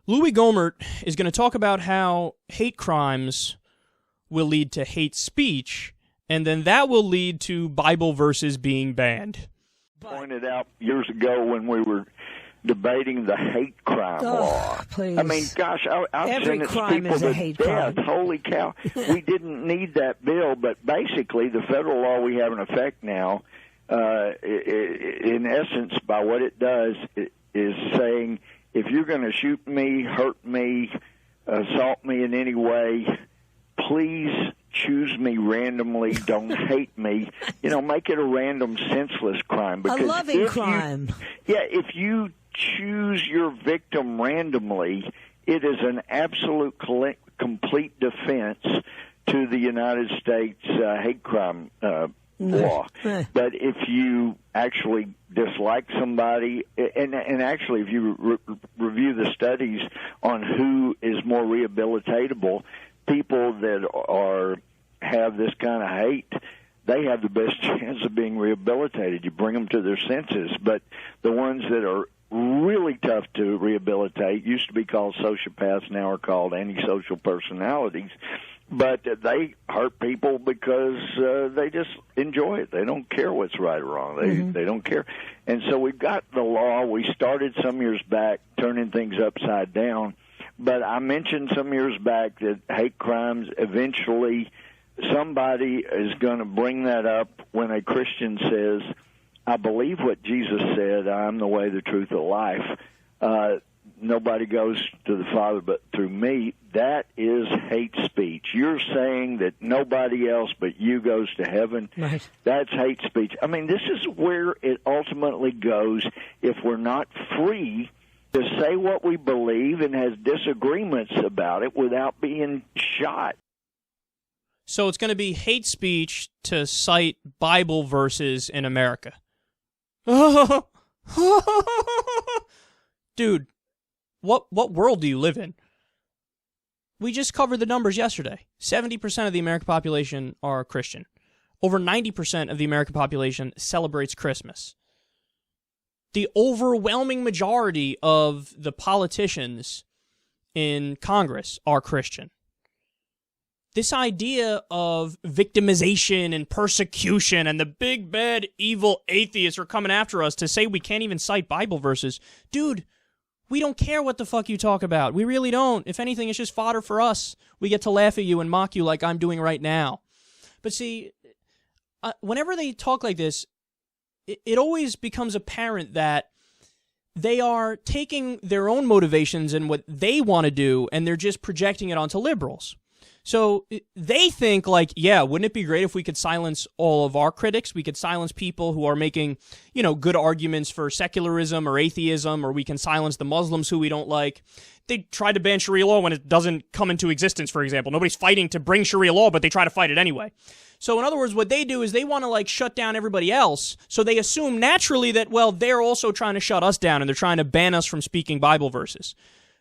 Louie Gohmert is going to talk about how hate crimes will lead to hate speech, and then that will lead to Bible verses being banned. Pointed out years ago when we were debating the hate crime law. Please. I mean, gosh, I've Every sentenced crime people is a to hate death. crime. Holy cow. We didn't need that bill, but basically the federal law we have in effect now, in essence, by what it does, is saying if you're going to shoot me, hurt me, assault me in any way, please choose me randomly. Don't hate me. Make it a random, senseless crime. Because a loving crime. If you choose your victim randomly, it is an absolute complete defense to the United States hate crime law. But if you actually dislike somebody, and actually if you review the studies on who is more rehabilitatable, people that have this kind of hate, they have the best chance of being rehabilitated. You bring them to their senses. But the ones that are really tough to rehabilitate used to be called sociopaths, now are called antisocial personalities. But they hurt people because they just enjoy it. They don't care what's right or wrong. They don't care. And so we've got the law. We started some years back turning things upside down. But I mentioned some years back that hate crimes, eventually somebody is going to bring that up when a Christian says, I believe what Jesus said, I'm the way, the truth, the life. Nobody goes to the Father but through me. That is hate speech. You're saying that nobody else but you goes to heaven. Right. That's hate speech. I mean, this is where it ultimately goes if we're not free to say what we believe and has disagreements about it without being shot. So it's going to be hate speech to cite Bible verses in America. Dude, what world do you live in? We just covered the numbers yesterday. 70% of the American population are Christian. Over 90% of the American population celebrates Christmas. The overwhelming majority of the politicians in Congress are Christian. This idea of victimization and persecution and the big, bad, evil atheists are coming after us to say we can't even cite Bible verses. Dude, we don't care what the fuck you talk about. We really don't. If anything, it's just fodder for us. We get to laugh at you and mock you like I'm doing right now. But see, whenever they talk like this, it always becomes apparent that they are taking their own motivations and what they want to do, and they're just projecting it onto liberals. So they think like, yeah, wouldn't it be great if we could silence all of our critics? We could silence people who are making, good arguments for secularism or atheism, or we can silence the Muslims who we don't like. They try to ban Sharia law when it doesn't come into existence, for example. Nobody's fighting to bring Sharia law, but they try to fight it anyway. So in other words, what they do is they want to shut down everybody else. So they assume naturally that, well, they're also trying to shut us down and they're trying to ban us from speaking Bible verses.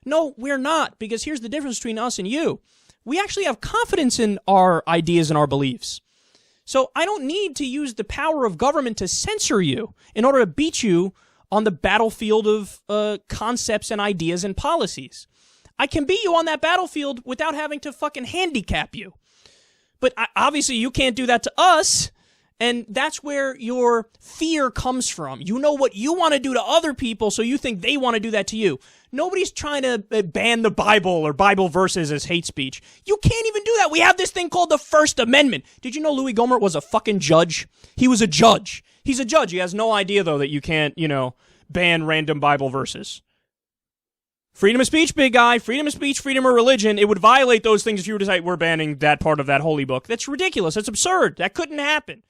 No, we're not, because here's the difference between us and you. We actually have confidence in our ideas and our beliefs. So I don't need to use the power of government to censor you in order to beat you on the battlefield of concepts and ideas and policies. I can beat you on that battlefield without having to fucking handicap you. But obviously you can't do that to us, and that's where your fear comes from. You know what you want to do to other people, so you think they want to do that to you. Nobody's trying to ban the Bible or Bible verses as hate speech. You can't even do that. We have this thing called the First Amendment. Did you know Louie Gohmert was a fucking judge? He was a judge. He's a judge. He has no idea, though, that you can't, ban random Bible verses. Freedom of speech, big guy. Freedom of speech, freedom of religion. It would violate those things if you were to say, we're banning that part of that holy book. That's ridiculous. That's absurd. That couldn't happen.